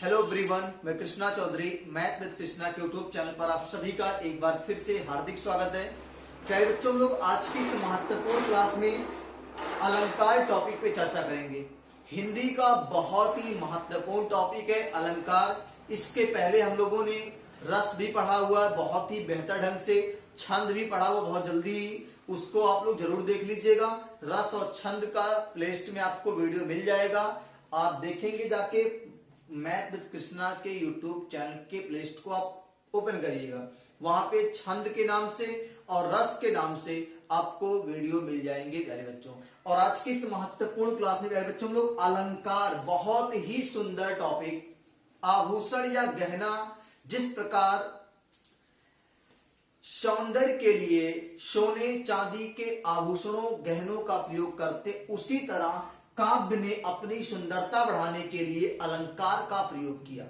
Hello everyone, मैं Krishna Chaudhary math with Krishna के YouTube channel पर आप सभी का एक बार फिर से हार्दिक स्वागत है। प्यारे बच्चों, हम लोग आज की इस महत्वपूर्ण क्लास में अलंकार टॉपिक पे चर्चा करेंगे। हिंदी का बहुत ही महत्वपूर्ण टॉपिक है अलंकार। इसके पहले हम लोगों ने रस भी पढ़ा हुआ है बहुत ही बेहतर ढंग से, छंद भी पढ़ा हुआ बहुत जल्दी ही, उसको आप लोग जरूर देख लीजिएगा। रस और छंद का प्लेलिस्ट में आपको वीडियो मिल जाएगा, आप देखेंगे जाके। मैथ विद कृष्णा के यूट्यूब चैनल के प्लेलिस्ट को आप ओपन करिएगा, वहां पे छंद के नाम से और रस के नाम से आपको वीडियो मिल जाएंगे प्यारे बच्चों। और आज की इस महत्वपूर्ण क्लास में प्यारे बच्चों हम लोग अलंकार, बहुत ही सुंदर टॉपिक, आभूषण या गहना जिस प्रकार सौंदर्य के लिए सोने चांदी के आभूषणों गहनों का प्रयोग करते, उसी तरह काव्य ने अपनी सुंदरता बढ़ाने के लिए अलंकार का प्रयोग किया।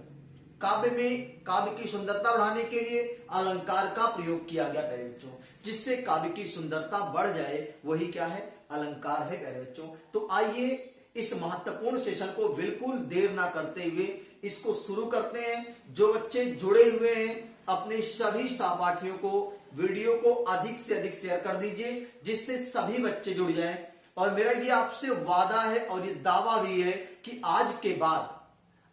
काव्य में काव्य की सुंदरता बढ़ाने के लिए अलंकार का प्रयोग किया गया प्यारे बच्चों, जिससे काव्य की सुंदरता बढ़ जाए, वही क्या है, अलंकार है प्यारे बच्चों। तो आइए इस महत्वपूर्ण सेशन को बिल्कुल देर ना करते हुए इसको शुरू करते हैं। जो बच्चे जुड़े हुए हैं अपने सभी सहपाठियों को वीडियो को अधिक से अधिक शेयर कर दीजिए, जिससे सभी बच्चे जुड़ जाएं। और मेरा ये आपसे वादा है और ये दावा भी है कि आज के बाद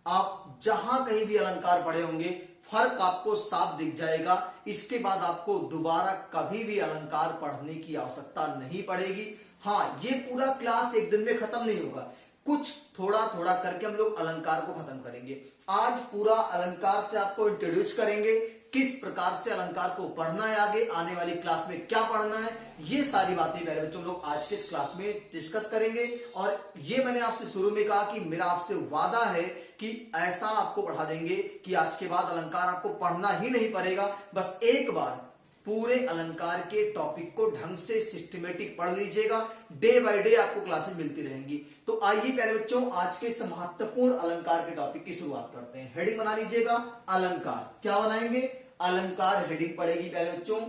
आप जहां कहीं भी अलंकार पढ़े होंगे फर्क आपको साफ दिख जाएगा। इसके बाद आपको दोबारा कभी भी अलंकार पढ़ने की आवश्यकता नहीं पड़ेगी। हाँ, ये पूरा क्लास एक दिन में खत्म नहीं होगा, कुछ थोड़ा थोड़ा करके हम लोग अलंकार को खत्म करेंगे। आज पूरा अलंकार से आपको इंट्रोड्यूस करेंगे, किस प्रकार से अलंकार को पढ़ना है, आगे आने वाली क्लास में क्या पढ़ना है, ये सारी बातें मेरे बच्चों लोग आज के इस क्लास में डिस्कस करेंगे। और ये मैंने आपसे शुरू में कहा कि मेरा आपसे वादा है कि ऐसा आपको पढ़ा देंगे कि आज के बाद अलंकार आपको पढ़ना ही नहीं पड़ेगा। बस एक बार पूरे अलंकार के टॉपिक को ढंग से सिस्टमेटिक पढ़ लीजिएगा, डे बाय डे आपको क्लासेस मिलती रहेंगी। तो आइए प्यारे बच्चों, आज के इस महत्वपूर्ण अलंकार के टॉपिक की शुरुआत करते हैं। हेडिंग बना लीजिएगा अलंकार। क्या बनाएंगे? अलंकार हेडिंग पड़ेगी प्यारे बच्चों।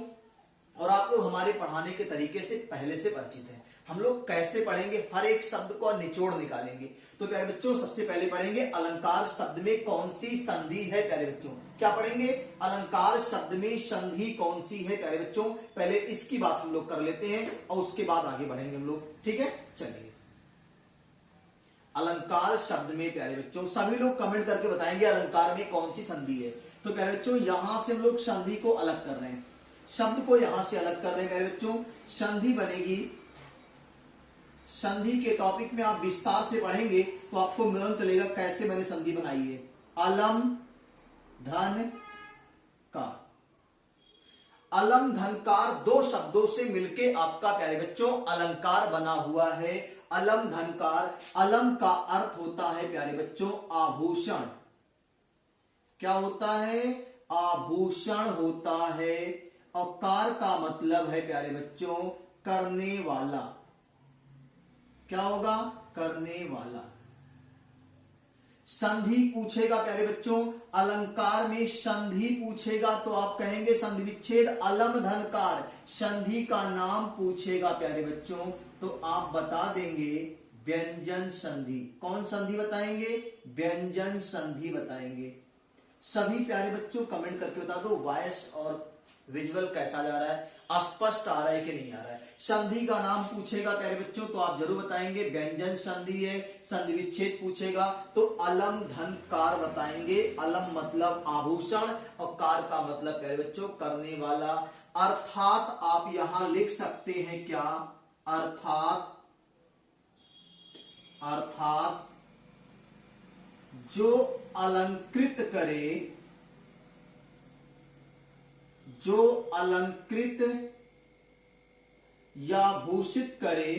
और आप लोग हमारे पढ़ाने के तरीके से पहले से परिचित हैं। हम लोग कैसे पढ़ेंगे, हर एक शब्द को निचोड़ निकालेंगे। तो प्यारे बच्चों सबसे पहले पढ़ेंगे अलंकार शब्द में कौन सी संधि है। प्यारे बच्चों क्या पढ़ेंगे? अलंकार शब्द में संधि कौन सी है प्यारे बच्चों। पहले इसकी बात हम लोग कर लेते हैं और उसके बाद आगे बढ़ेंगे हम लोग, ठीक है। चलिए, अलंकार शब्द में प्यारे बच्चों सभी लोग कमेंट करके बताएंगे अलंकार में कौन सी संधि है। तो प्यारे बच्चों यहां से हम लोग संधि को अलग कर रहे हैं, शब्द को यहां से अलग कर रहे हैं प्यारे बच्चों। संधि बनेगी, संधि के टॉपिक में आप विस्तार से पढ़ेंगे तो आपको मालूम चलेगा कैसे मैंने संधि बनाई है। अलम धन कार, अलम धनकार दो शब्दों से मिलके आपका प्यारे बच्चों अलंकार बना हुआ है। अलम धनकार, अलम का अर्थ होता है प्यारे बच्चों आभूषण। क्या होता है? आभूषण होता है। और कार का मतलब है प्यारे बच्चों करने वाला। क्या होगा? करने वाला। संधि पूछेगा प्यारे बच्चों, अलंकार में संधि पूछेगा तो आप कहेंगे संधि विच्छेद अलम धनकार। संधि का नाम पूछेगा प्यारे बच्चों तो आप बता देंगे व्यंजन संधि। कौन संधि बताएंगे? व्यंजन संधि बताएंगे। सभी प्यारे बच्चों कमेंट करके बता दो वॉइस और विजुअल कैसा जा रहा है, स्पष्ट आ रहा है कि नहीं आ रहा है। संधि का नाम पूछेगा प्यारे बच्चों तो आप जरूर बताएंगे व्यंजन संधि है। संधि विच्छेद पूछेगा तो अलम धन कार बताएंगे। अलम मतलब आभूषण और कार का मतलब प्यारे बच्चों करने वाला। अर्थात आप यहां लिख सकते हैं क्या? अर्थात, अर्थात जो अलंकृत करे, जो अलंकृत या भूषित करे,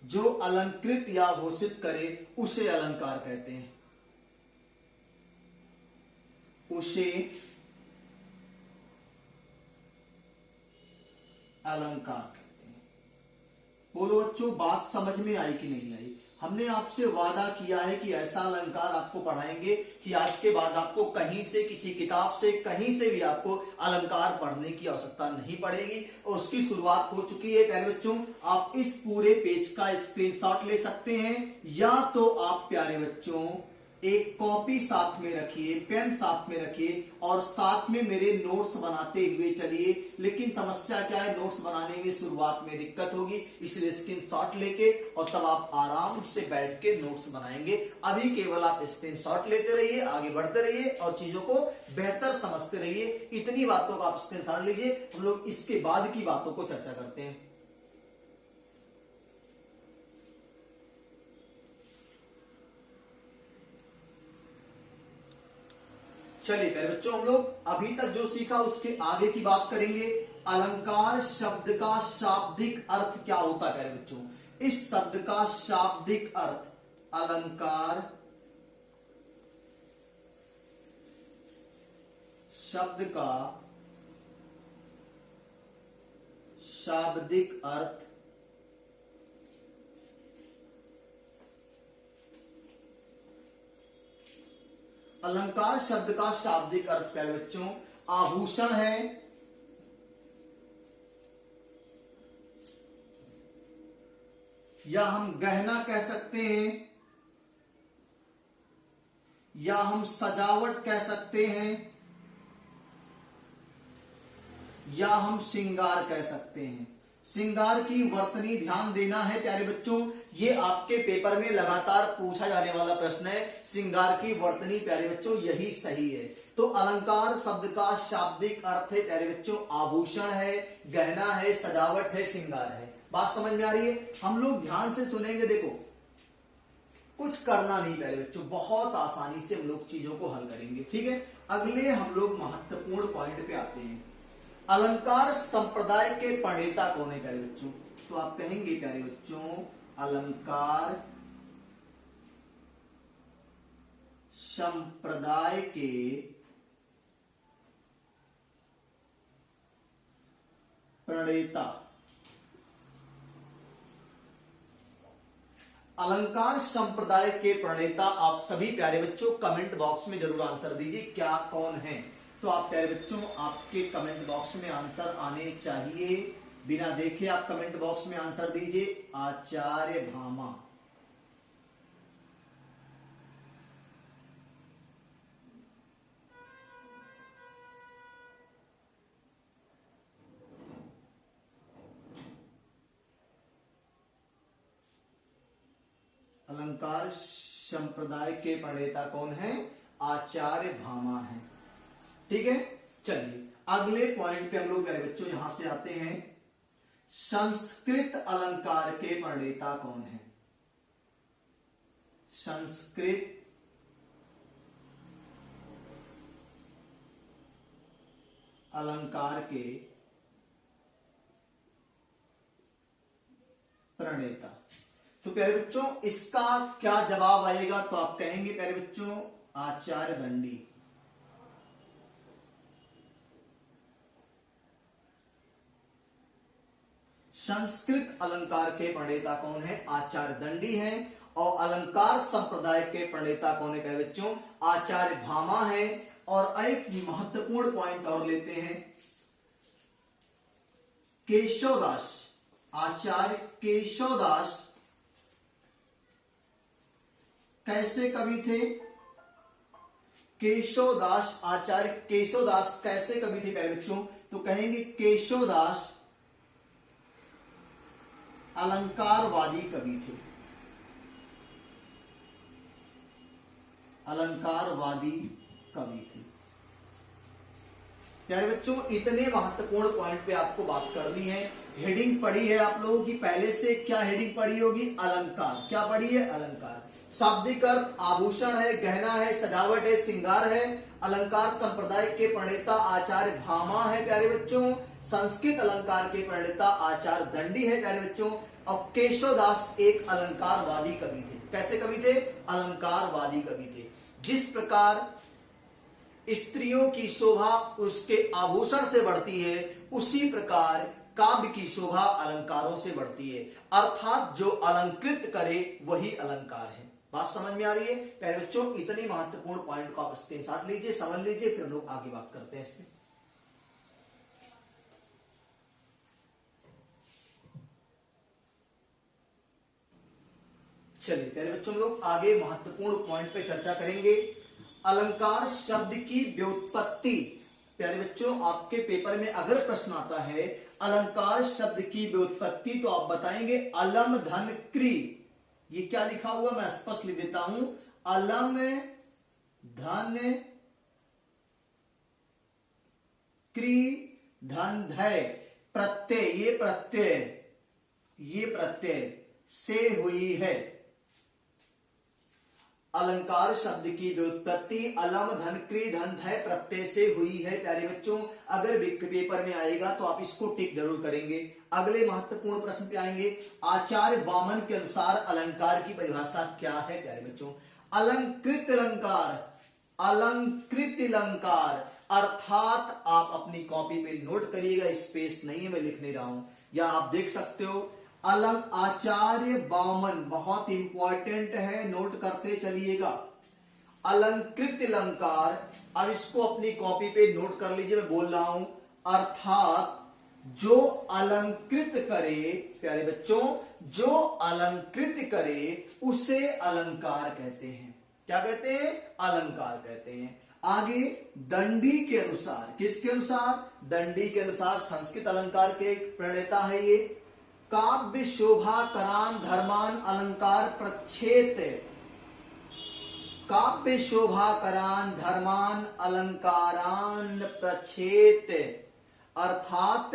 जो अलंकृत या भूषित करे उसे अलंकार कहते हैं, उसे अलंकार कहते हैं। बोलो बच्चों बात समझ में आई कि नहीं आई? हमने आपसे वादा किया है कि ऐसा अलंकार आपको पढ़ाएंगे कि आज के बाद आपको कहीं से, किसी किताब से, कहीं से भी आपको अलंकार पढ़ने की आवश्यकता नहीं पड़ेगी। और उसकी शुरुआत हो चुकी है प्यारे बच्चों। आप इस पूरे पेज का स्क्रीनशॉट ले सकते हैं, या तो आप प्यारे बच्चों एक कॉपी साथ में रखिए, पेन साथ में रखिए और साथ में मेरे नोट्स बनाते हुए चलिए। लेकिन समस्या क्या है, नोट्स बनाने में शुरुआत में दिक्कत होगी, इसलिए स्क्रीनशॉट लेके और तब आप आराम से बैठ के नोट्स बनाएंगे। अभी केवल आप स्क्रीनशॉट लेते रहिए, आगे बढ़ते रहिए और चीजों को बेहतर समझते रहिए। इतनी बातों का आप स्क्रीनशॉट लीजिए, हम लोग इसके बाद की बातों को चर्चा करते हैं। चलिए प्यारे बच्चों, हम लोग अभी तक जो सीखा उसके आगे की बात करेंगे। अलंकार शब्द का शाब्दिक अर्थ क्या होता है प्यारे बच्चों? इस शब्द का शाब्दिक अर्थ, अलंकार शब्द का शाब्दिक अर्थ अलंकार शब्द का शाब्दिक अर्थ प्यारे बच्चों आभूषण है, या हम गहना कह सकते हैं, या हम सजावट कह सकते हैं, या हम श्रृंगार कह सकते हैं। श्रृंगार की वर्तनी ध्यान देना है प्यारे बच्चों, ये आपके पेपर में लगातार पूछा जाने वाला प्रश्न है। श्रृंगार की वर्तनी प्यारे बच्चों यही सही है। तो अलंकार शब्द का शाब्दिक अर्थ है प्यारे बच्चों आभूषण है, गहना है, सजावट है, श्रृंगार है। बात समझ में आ रही है? हम लोग ध्यान से सुनेंगे, देखो कुछ करना नहीं प्यारे बच्चों, बहुत आसानी से हम लोग चीजों को हल करेंगे। ठीक है, अगले हम लोग महत्वपूर्ण पॉइंट पे आते हैं। अलंकार संप्रदाय के प्रणेता कौन है प्यारे बच्चों? तो आप कहेंगे प्यारे बच्चों अलंकार संप्रदाय के प्रणेता। अलंकार संप्रदाय के प्रणेता आप सभी प्यारे बच्चों कमेंट बॉक्स में जरूर आंसर दीजिए, क्या कौन है? तो आप प्यारे बच्चों आपके कमेंट बॉक्स में आंसर आने चाहिए, बिना देखे आप कमेंट बॉक्स में आंसर दीजिए। आचार्य भामा। अलंकार संप्रदाय के प्रणेता कौन है? आचार्य भामा है। ठीक है, चलिए अगले पॉइंट पे हम लोग प्यारे बच्चों यहां से आते हैं। संस्कृत अलंकार के प्रणेता कौन है? संस्कृत अलंकार के प्रणेता। तो प्यारे बच्चों इसका क्या जवाब आएगा? तो आप कहेंगे प्यारे बच्चों आचार्य दंडी। संस्कृत अलंकार के प्रणेता कौन है? आचार्य दंडी हैं। और अलंकार संप्रदाय के प्रणेता कौन है प्यारे बच्चों? आचार्य भामा है। और एक महत्वपूर्ण पॉइंट और लेते हैं, केशवदास। आचार्य केशवदास कैसे कवि थे? केशवदास, आचार्य केशवदास कैसे कवि थे प्यारे बच्चों? तो कहेंगे केशवदास अलंकारवादी कवि थे। अलंकारवादी कवि थे। प्यारे बच्चों इतने महत्वपूर्ण पॉइंट पे आपको बात करनी है। हेडिंग पढ़ी है आप लोगों की पहले से, क्या हेडिंग पढ़ी होगी? अलंकार। क्या पढ़ी है? अलंकार। शाब्दिक अर्थ आभूषण है, गहना है, सजावट है, श्रृंगार है। अलंकार संप्रदाय के प्रणेता आचार्य भामा है प्यारे बच्चों। संस्कृत अलंकार के प्रणेता आचार्य दंडी है प्यारे बच्चों। और केशवदास एक अलंकारवादी कवि थे। कैसे कवि थे? अलंकारवादी कवि थे। जिस प्रकार स्त्रियों की शोभा उसके आभूषण से बढ़ती है, उसी प्रकार काव्य की शोभा अलंकारों से बढ़ती है, अर्थात जो अलंकृत करे वही अलंकार है। बात समझ में आ रही है प्यारे बच्चों? इतनी महत्वपूर्ण पॉइंट को आप स्क्रीनशॉट लीजिए, समझ लीजिए, फिर हम लोग आगे बात करते हैं इस पे। चलिए प्यारे बच्चों, हम लोग आगे महत्वपूर्ण पॉइंट पे चर्चा करेंगे। अलंकार शब्द की व्युत्पत्ति। प्यारे बच्चों, आपके पेपर में अगर प्रश्न आता है अलंकार शब्द की व्युत्पत्ति, तो आप बताएंगे अलम धन क्री। ये क्या लिखा हुआ मैं स्पष्ट लिख देता हूं, अलम धन क्री धन धय प्रत्यय, ये प्रत्यय से हुई है। अलंकार शब्द की व्युत्पत्ति अलम धन क्री धन धय प्रत्यय से हुई है। प्यारे बच्चों, अगर पेपर में आएगा तो आप इसको टिक जरूर करेंगे। अगले महत्वपूर्ण प्रश्न पे आएंगे, आचार्य वामन के अनुसार अलंकार की परिभाषा क्या है? प्यारे बच्चों, अलंकृत अलंकार, अलंकृत अलंकार अर्थात, आप अपनी कॉपी पे नोट करिएगा, स्पेस नहीं है, मैं लिख नहीं रहा हूं, या आप देख सकते हो आचार्य वामन, बहुत इंपॉर्टेंट है, नोट करते चलिएगा। अलंकृत अलंकार, अब इसको अपनी कॉपी पे नोट कर लीजिए, मैं बोल रहा हूं, अर्थात जो अलंकृत करे। प्यारे बच्चों, जो अलंकृत करे उसे अलंकार कहते हैं। क्या कहते हैं? अलंकार कहते हैं। आगे दंडी के अनुसार, किसके अनुसार? दंडी के अनुसार, संस्कृत अलंकार के प्रणेता है ये। काव्य शोभा करान धर्मान अलंकार प्रच्छेद, काव्य शोभा करान धर्मान अलंकारान प्रच्छेद, अर्थात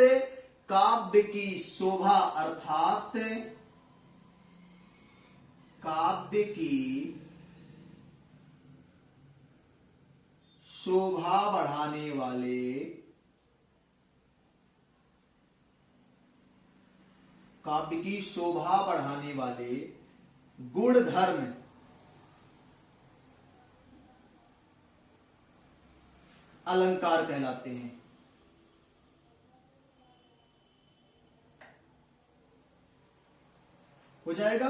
काव्य की शोभा, अर्थात काव्य की शोभा बढ़ाने वाले, काव्य की शोभा बढ़ाने वाले गुण धर्म अलंकार कहलाते हैं। हो जाएगा,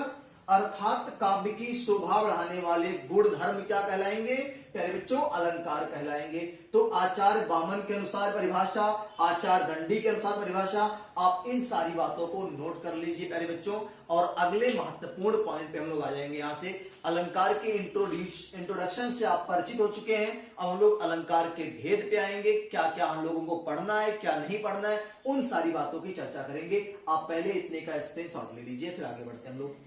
अर्थात काव्य की शोभा बढ़ाने वाले गुण धर्म क्या कहलाएंगे? प्यारे बच्चों, अलंकार कहलाएंगे। तो आचार्य वामन के अनुसार परिभाषा, आचार्य दंडी के अनुसार परिभाषा, आप इन सारी बातों को नोट कर लीजिए प्यारे बच्चों। और अगले महत्वपूर्ण पॉइंट पे हम लोग आ जाएंगे। यहां से अलंकार के इंट्रोडक्शन से आप परिचित हो चुके हैं। अब हम लोग अलंकार के भेद पे आएंगे, क्या क्या हम लोगों को पढ़ना है, क्या नहीं पढ़ना है, उन सारी बातों की चर्चा करेंगे। आप पहले इतने का स्क्रीनशॉट ले लीजिए, फिर आगे बढ़ते हैं हम लोग।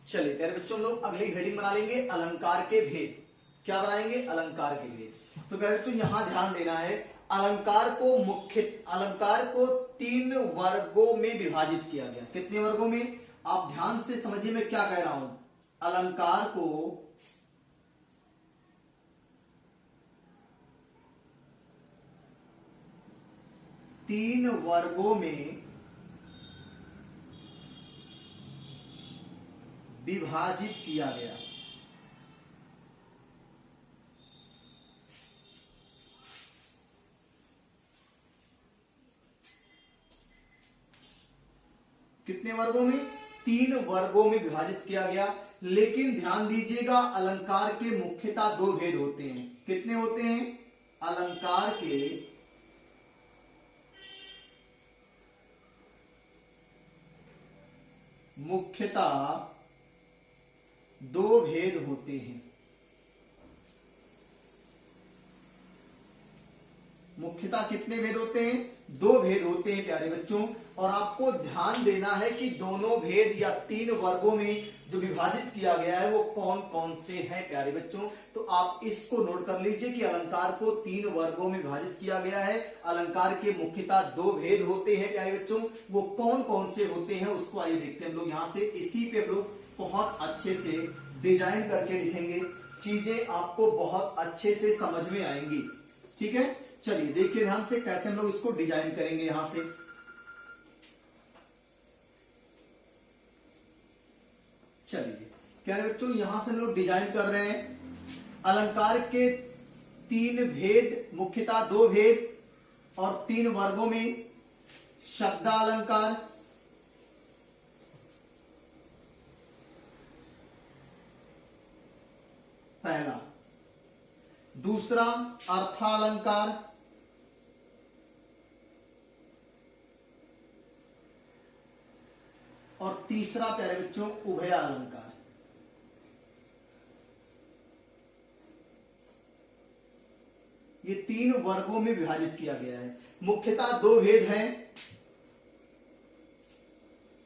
चलिए प्यारे बच्चों, हम लोग अगली हेडिंग बना लेंगे, अलंकार के भेद। क्या बनाएंगे? अलंकार के भेद। तो प्यारे बच्चों, यहां ध्यान देना है, अलंकार को 3 वर्गों में विभाजित किया गया। कितने वर्गों में? आप ध्यान से समझिए मैं क्या कह रहा हूं। अलंकार को 3 वर्गों में विभाजित किया गया। कितने वर्गों में? 3 वर्गों में विभाजित किया गया। लेकिन ध्यान दीजिएगा, अलंकार के मुख्यतः 2 भेद होते हैं। कितने होते हैं? अलंकार के मुख्यतः 2 भेद होते हैं। मुख्यतः कितने भेद होते हैं? 2 भेद होते हैं प्यारे बच्चों। और आपको ध्यान देना है कि दोनों भेद या 3 वर्गों में जो विभाजित किया गया है वो कौन कौन से हैं प्यारे बच्चों। तो आप इसको नोट कर लीजिए कि अलंकार को 3 वर्गों में विभाजित किया गया है। अलंकार के मुख्यतः 2 भेद होते हैं प्यारे बच्चों। वो कौन कौन से होते हैं उसको आइए देखते हैं हम लोग। यहां से इसी पे हम लोग बहुत अच्छे से डिजाइन करके लिखेंगे, चीजें आपको बहुत अच्छे से समझ में आएंगी। ठीक है, चलिए देखिए ध्यान से कैसे हम लोग इसको डिजाइन करेंगे। यहां से चलिए प्यारे बच्चों यहां से हम लोग डिजाइन कर रहे हैं। अलंकार के 3 भेद, मुख्यतः 2 भेद और 3 वर्गों में शब्दालंकार, पहला। दूसरा अर्थालंकार, और तीसरा प्यारे बच्चों उभयालंकार। ये 3 वर्गों में विभाजित किया गया है। मुख्यतः 2 भेद हैं।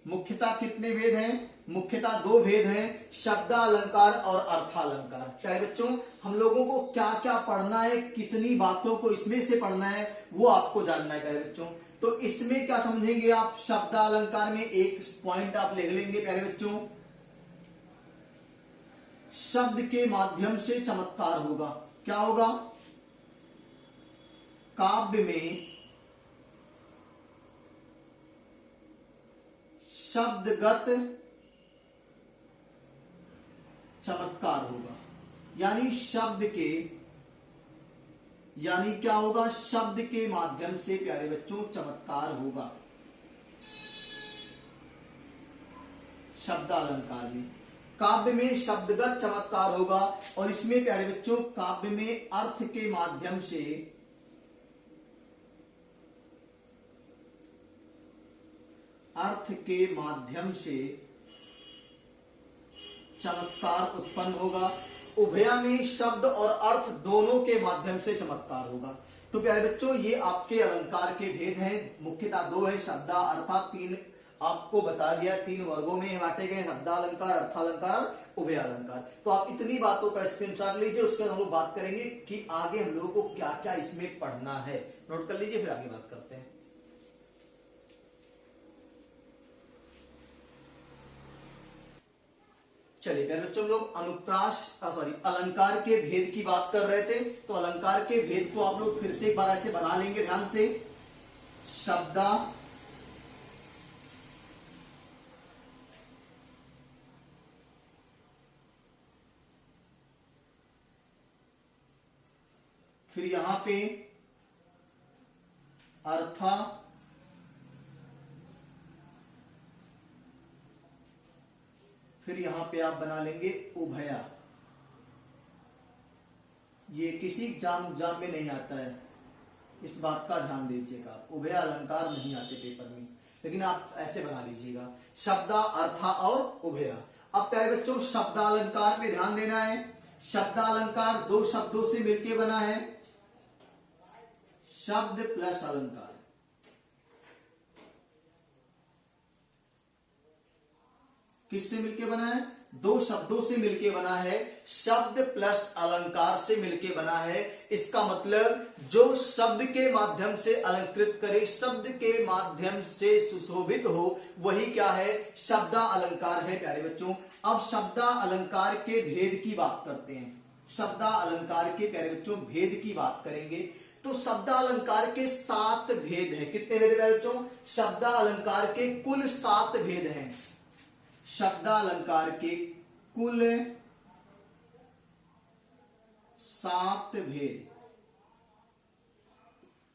मुख्यतः कितने भेद हैं? मुख्यतः 2 भेद हैं, शब्दालंकार और अर्थालंकार। प्यारे बच्चों हम लोगों को क्या क्या पढ़ना है, कितनी बातों को इसमें से पढ़ना है, वो आपको जानना है प्यारे बच्चों। तो इसमें क्या समझेंगे आप? शब्दालंकार में एक पॉइंट आप लिख लेंगे प्यारे बच्चों, शब्द के माध्यम से चमत्कार होगा। क्या होगा? काव्य में शब्दगत चमत्कार होगा। यानी क्या होगा? शब्द के माध्यम से प्यारे बच्चों चमत्कार होगा शब्दालंकार में। काव्य में शब्दगत चमत्कार होगा और इसमें प्यारे बच्चों काव्य में अर्थ के माध्यम से चमत्कार उत्पन्न होगा। उभया में शब्द और अर्थ दोनों के माध्यम से चमत्कार होगा। तो प्यारे बच्चों ये आपके अलंकार के भेद हैं। मुख्यतः 2 है, शब्दा अर्थात 3 आपको बता दिया, 3 वर्गों में बांटे गए, शब्दालंकार, अर्थालंकार, उभयालंकार। तो आप इतनी बातों का स्क्रीनशॉट लीजिए, उसके बाद हम लोग बात करेंगे कि आगे हम लोगों को क्या क्या इसमें पढ़ना है। नोट कर लीजिए, फिर आगे बात करते हैं। चलिए प्यारे बच्चों, हम लोग अलंकार के भेद की बात कर रहे थे। तो अलंकार के भेद को आप लोग फिर से एक बार ऐसे बना लेंगे ध्यान से। शब्दा, फिर यहां पे अर्था, फिर यहां पे आप बना लेंगे उभया। ये किसी एग्जाम में नहीं आता है, इस बात का ध्यान दीजिएगा। उभया अलंकार नहीं आते पेपर में, लेकिन आप ऐसे बना लीजिएगा, शब्दा, अर्था और उभया। अब प्यारे बच्चों शब्दालंकार पे ध्यान देना है। शब्दालंकार 2 शब्दों से मिलकर बना है, शब्द प्लस अलंकार। किससे मिलके बना है? 2 शब्दों से मिलके बना है, शब्द प्लस अलंकार से मिलके बना है। इसका मतलब जो शब्द के माध्यम से अलंकृत करे, शब्द के माध्यम से सुशोभित हो, वही क्या है? शब्दा अलंकार है प्यारे बच्चों। अब शब्दा अलंकार के भेद की बात करते हैं। शब्दा अलंकार के प्यारे बच्चों भेद की बात करेंगे। तो शब्दा अलंकार के 7 भेद हैं। कितने भेद प्यारे बच्चों? शब्दा अलंकार के कुल 7 भेद हैं। शब्दालंकार के कुल 7 भेद।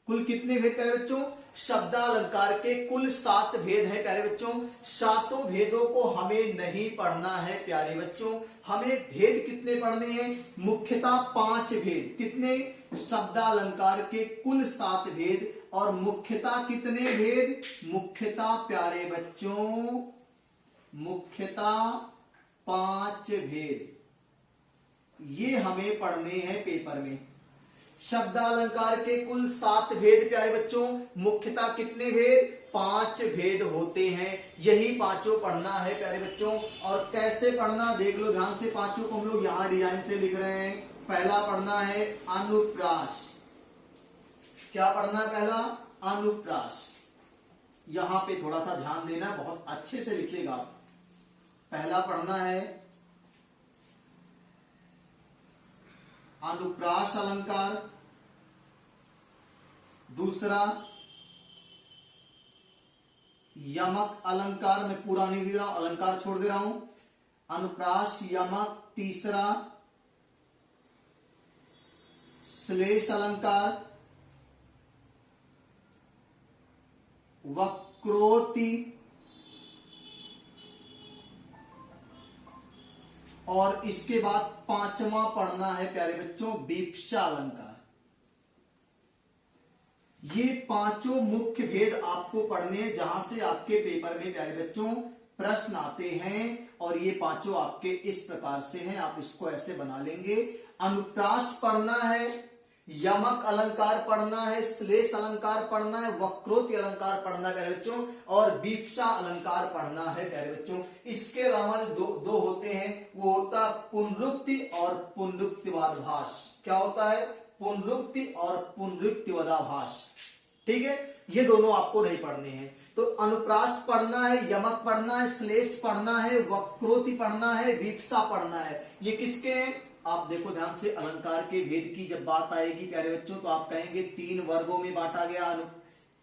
कुल कितने भेद प्यारे बच्चों? शब्दालंकार के कुल 7 भेद हैं प्यारे बच्चों। 7 भेदों को हमें नहीं पढ़ना है प्यारे बच्चों। हमें भेद कितने पढ़ने हैं? मुख्यतः 5 भेद। कितने? शब्दालंकार के कुल 7 भेद। और मुख्यतः कितने भेद? मुख्यतः प्यारे बच्चों, मुख्यतः 5 भेद। ये हमें पढ़ने हैं पेपर में। शब्दालंकार के कुल 7 भेद प्यारे बच्चों। मुख्यतः कितने भेद? 5 भेद होते हैं। यही पांचों पढ़ना है प्यारे बच्चों। और कैसे पढ़ना देख लो ध्यान से। पांचों को हम लोग यहां डिजाइन से लिख रहे हैं। पहला पढ़ना है अनुप्रास। क्या पढ़ना है? पहला अनुप्रास। यहां पे थोड़ा सा ध्यान देना, बहुत अच्छे से लिखिएगा। पहला पढ़ना है अनुप्रास अलंकार। दूसरा यमक अलंकार। मैं पूरा नहीं दे रहा हूं, अलंकार छोड़ दे रहा हूं। अनुप्रास, यमक, तीसरा श्लेष अलंकार, वक्रोति, और इसके बाद पांचवा पढ़ना है प्यारे बच्चों वीप्सा अलंकार। ये पांचों मुख्य भेद आपको पढ़ने हैं, जहां से आपके पेपर में प्यारे बच्चों प्रश्न आते हैं, और ये पांचों आपके इस प्रकार से हैं, आप इसको ऐसे बना लेंगे। अनुप्रास पढ़ना है, यमक अलंकार पढ़ना है, श्लेष अलंकार पढ़ना है, वक्रोति अलंकार पढ़ना है प्यारे बच्चों, और वीप्सा अलंकार पढ़ना है प्यारे बच्चों। इसके अलावा दो होते हैं, वो होता पुनरुक्ति और पुनरुक्तिवादभास। क्या होता है? पुनरुक्ति और पुनरुक्तिवादभास। ठीक है, ये दोनों आपको नहीं पढ़ने हैं। तो अनुप्रास पढ़ना है, यमक पढ़ना है, श्लेष पढ़ना है, वक्रोति पढ़ना है, वीप्सा पढ़ना है। ये किसके हैं? आप देखो ध्यान से, अलंकार के भेद की जब बात आएगी प्यारे बच्चों, तो आप कहेंगे 3 वर्गों में बांटा गया।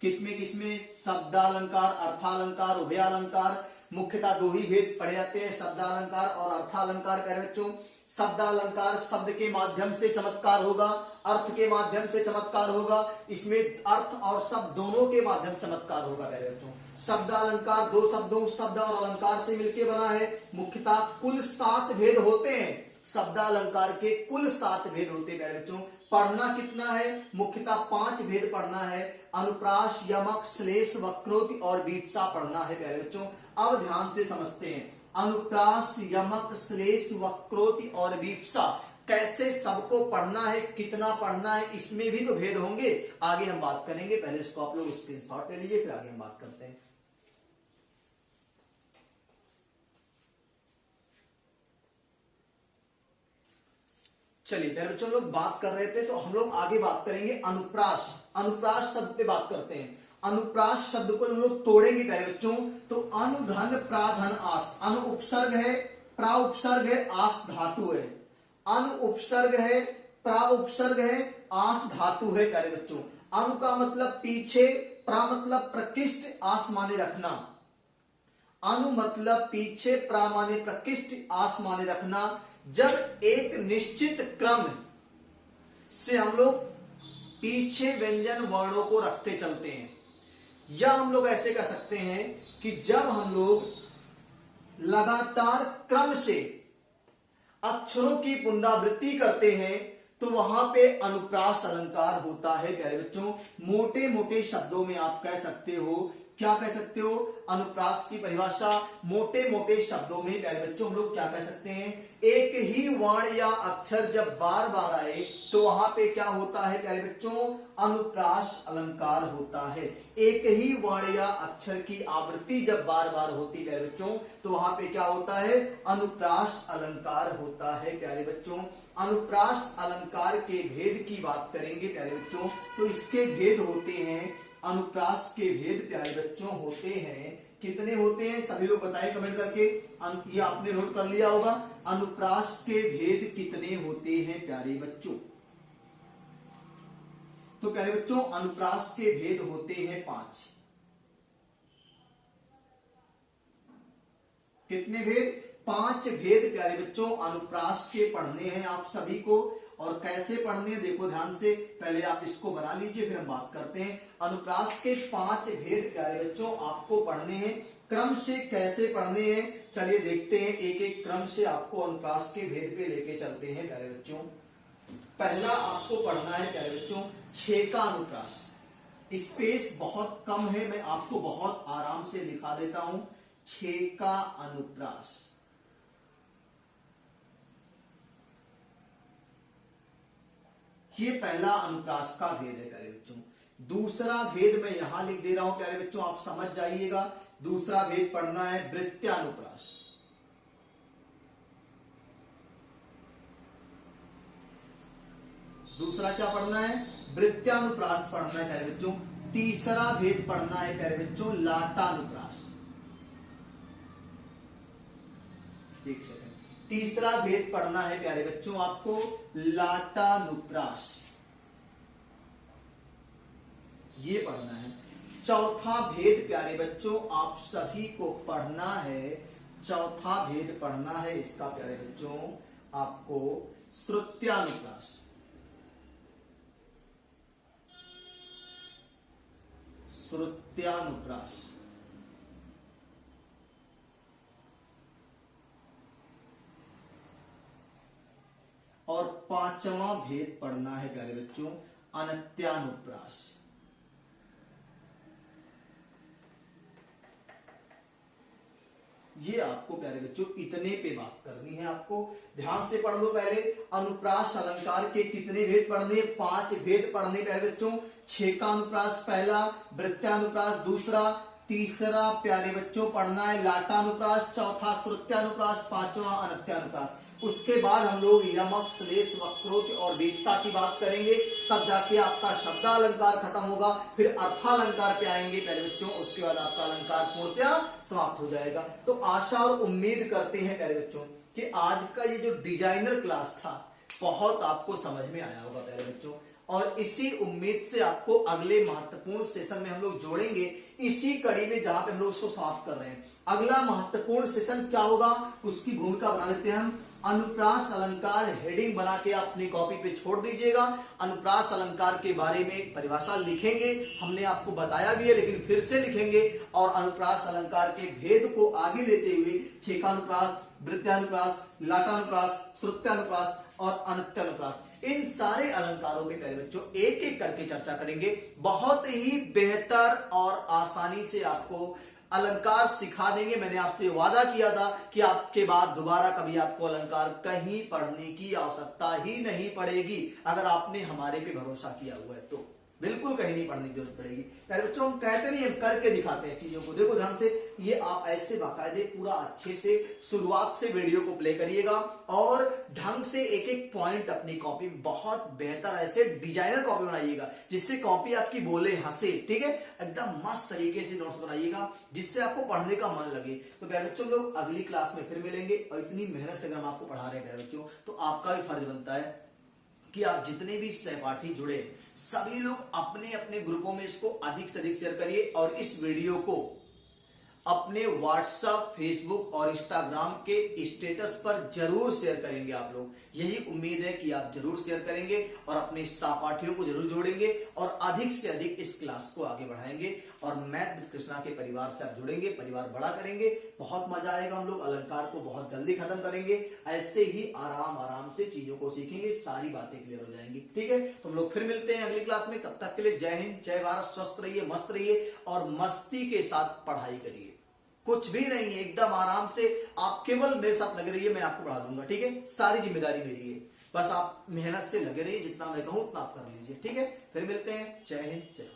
किसमें? शब्दालंकार, अर्थालंकार, उभयालंकार। मुख्यतः 2 ही भेद पढ़े जाते हैं, शब्दालंकार और अर्थालंकार प्यारे बच्चों। शब्दालंकार शब्द के माध्यम से चमत्कार होगा, अर्थ के माध्यम से चमत्कार होगा। इसमें अर्थ और शब्द दोनों के माध्यम से चमत्कार होगा प्यारे बच्चों। शब्दालंकार 2 शब्दों, शब्द और अलंकार से मिलकर बना है। मुख्यतः कुल 7 भेद होते हैं, शब्दालंकार के कुल 7 भेद होते हैं प्यारे बच्चों। पढ़ना कितना है? मुख्यतः 5 भेद पढ़ना है। अनुप्रास, यमक, श्लेष, वक्रोति और वीप्सा पढ़ना है प्यारे बच्चों। अब ध्यान से समझते हैं, अनुप्रास, यमक, श्लेष, वक्रोति और वीप्सा कैसे सबको पढ़ना है, कितना पढ़ना है, इसमें भी तो भेद होंगे। आगे हम बात करेंगे, पहले इसको आप लोग स्क्रीनशॉट ले लीजिए, फिर आगे हम बात करते हैं। चलिए प्यारे बच्चों, लोग बात कर रहे थे, तो हम लोग आगे बात करेंगे अनुप्रास। अनुप्रास शब्द पे बात करते हैं। अनुप्रास शब्द को हम लोग तोड़ेंगे प्यारे बच्चों, तो अनुधन, प्राधन, आस। अनु उपसर्ग है, प्रा उपसर्ग है, आस धातु है। अनु उपसर्ग है, प्रा उपसर्ग है, आस धातु है प्यारे बच्चों। अनु का मतलब पीछे, प्रा मतलब प्रकृष्ट, आस माने रखना। अनु मतलब पीछे, प्रा माने प्रकृष्ट, आस माने रखना। जब एक निश्चित क्रम से हम लोग पीछे व्यंजन वर्णों को रखते चलते हैं, या हम लोग ऐसे कह सकते हैं कि जब हम लोग लगातार क्रम से अक्षरों की पुनरावृत्ति करते हैं, तो वहां पे अनुप्रास अलंकार होता है प्यारे बच्चों। मोटे मोटे शब्दों में आप कह सकते हो, क्या कह सकते हो? अनुप्रास की परिभाषा मोटे मोटे शब्दों में प्यारे बच्चों हम लोग क्या कह सकते हैं? एक ही वर्ण या अक्षर जब बार बार आए, तो वहां पे क्या होता है प्यारे बच्चों? अनुप्रास अलंकार होता है। एक ही वर्ण या अक्षर की आवृत्ति जब बार बार होती है प्यारे बच्चों, तो वहां पे क्या होता है? अनुप्रास अलंकार होता है प्यारे बच्चों। अनुप्रास अलंकार के भेद की बात करेंगे प्यारे बच्चों, तो इसके भेद होते हैं, अनुप्रास के भेद प्यारे बच्चों होते हैं। कितने होते हैं? सभी लोग बताएं कमेंट करके, ये आपने नोट कर लिया होगा। अनुप्रास के भेद कितने होते हैं प्यारे बच्चों? तो प्यारे बच्चों अनुप्रास के भेद होते हैं 5। कितने भेद? 5 भेद प्यारे बच्चों अनुप्रास के पढ़ने हैं आप सभी को। और कैसे पढ़ने हैं देखो ध्यान से, पहले आप इसको बना लीजिए, फिर हम बात करते हैं। अनुप्रास के 5 भेद प्यारे बच्चों आपको पढ़ने हैं। क्रम से कैसे पढ़ने हैं, चलिए देखते हैं। एक एक क्रम से आपको अनुप्रास के भेद पे लेके चलते हैं प्यारे बच्चों। पहला आपको पढ़ना है प्यारे बच्चों 6 का अनुप्रास। स्पेस बहुत कम है, मैं आपको बहुत आराम से लिखा देता हूं। 6 का अनुप्रास। ये पहला अनुप्रास का भेद है प्यारे बच्चों। दूसरा भेद मैं यहां लिख दे रहा हूं प्यारे बच्चों, आप समझ जाइएगा। दूसरा भेद पढ़ना है वृत्त्यानुप्रास। दूसरा क्या पढ़ना है? वृत्त्यानुप्रास पढ़ना है प्यारे बच्चों। तीसरा भेद पढ़ना है प्यारे बच्चों लाटानुप्रास। एक सेकंड, तीसरा भेद पढ़ना है प्यारे बच्चों आपको लाटानुप्रास, ये पढ़ना है। चौथा भेद प्यारे बच्चों आप सभी को पढ़ना है चौथा भेद पढ़ना है इसका प्यारे बच्चों आपको श्रुत्यानुप्रास। श्रुत्यानुप्रास और पांचवा भेद पढ़ना है प्यारे बच्चों अनत्यानुप्रास। ये आपको प्यारे बच्चों इतने पे बात करनी है, आपको ध्यान से पढ़ लो। पहले अनुप्रास अलंकार के कितने भेद पढ़ने? 5 भेद पढ़ने प्यारे बच्चों। 6 का अनुप्रास पहला, वृत्तानुप्रास दूसरा, तीसरा प्यारे बच्चों पढ़ना है लाटानुप्रास, चौथा श्रुत्यानुप्रास, पांचवा अनत्यानुप्रास। उसके बाद हम लोग यमक, श्लेष, वक्रोक्त और वीप्सा की बात करेंगे, तब जाके आपका शब्दालंकार खत्म होगा। फिर अर्थालंकार पे आएंगे प्यारे बच्चों, उसके बाद आपका अलंकार पूर्णतया समाप्त हो जाएगा। तो आशा और उम्मीद करते हैं प्यारे बच्चों कि आज का ये जो डिजाइनर क्लास था बहुत आपको समझ में आया होगा प्यारे बच्चों, और इसी उम्मीद से आपको अगले महत्वपूर्ण सेशन में हम लोग जोड़ेंगे, इसी कड़ी में जहां पे हम लोग उसको समाप्त कर रहे हैं। अगला महत्वपूर्ण सेशन क्या होगा उसकी भूमिका बना लेते हैं हम। अनुप्रास अलंकार हेडिंग बना के अपनी कॉपी पे छोड़ दीजिएगा। अनुप्रास अलंकार के बारे में परिभाषा लिखेंगे, हमने आपको बताया भी है लेकिन फिर से लिखेंगे, और अनुप्रास अलंकार के भेद को आगे लेते हुए छेकानुप्रास, वृत्तानुप्रास, लाटानुप्रास, श्रुत्यानुप्रास और अनत्यानुप्रास, इन सारे अलंकारों पे प्यारे बच्चों एक एक करके चर्चा करेंगे। बहुत ही बेहतर और आसानी से आपको अलंकार सिखा देंगे। मैंने आपसे वादा किया था कि आपके बाद दोबारा कभी आपको अलंकार कहीं पढ़ने की आवश्यकता ही नहीं पड़ेगी। अगर आपने हमारे पे भरोसा किया हुआ है तो बिल्कुल कहीं नहीं पढ़ने की जरूरत पड़ेगी। प्यारे बच्चों हम कहते नहीं, हम करके दिखाते हैं चीजों को। देखो ध्यान से, ये आप ऐसे बाकायदे पूरा अच्छे से शुरुआत से वीडियो को प्ले करिएगा और ढंग से एक एक पॉइंट अपनी कॉपी बहुत बेहतर ऐसे डिजाइनर कॉपी बनाइएगा जिससे कॉपी आपकी बोले हंसे, ठीक है। एकदम मस्त तरीके से नोट्स बनाइएगा जिससे आपको पढ़ने का मन लगे। तो प्यारे बच्चों लोग अगली क्लास में फिर मिलेंगे, और इतनी मेहनत से अगर हम आपको पढ़ा रहे हैं प्यारे बच्चों तो आपका भी फर्ज बनता है कि आप जितने भी सहपाठी जुड़े सभी लोग अपने अपने ग्रुपों में इसको अधिक से अधिक शेयर करिए, और इस वीडियो को अपने व्हाट्सएप, फेसबुक और इंस्टाग्राम के स्टेटस पर जरूर शेयर करेंगे आप लोग। यही उम्मीद है कि आप जरूर शेयर करेंगे और अपने सहपाठियों को जरूर जोड़ेंगे और अधिक से अधिक इस क्लास को आगे बढ़ाएंगे, और मैथ विद कृष्णा के परिवार से आप जुड़ेंगे, परिवार बड़ा करेंगे, बहुत मजा आएगा। हम लोग अलंकार को बहुत जल्दी खत्म करेंगे, ऐसे ही आराम आराम से चीजों को सीखेंगे, सारी बातें क्लियर हो जाएंगी, ठीक है। तो हम लोग फिर मिलते हैं अगली क्लास में, तब तक के लिए जय हिंद, जय भारत, स्वस्थ रहिए, मस्त रहिए और मस्ती के साथ पढ़ाई करिए। कुछ भी नहीं है, एकदम आराम से आप केवल मेरे साथ लगे रहिए, मैं आपको पढ़ा दूंगा, ठीक है। सारी जिम्मेदारी मेरी है, बस आप मेहनत से लगे रहिए, जितना मैं कहूं उतना आप कर लीजिए, ठीक है। फिर मिलते हैं, जय हिंद, जय भारत।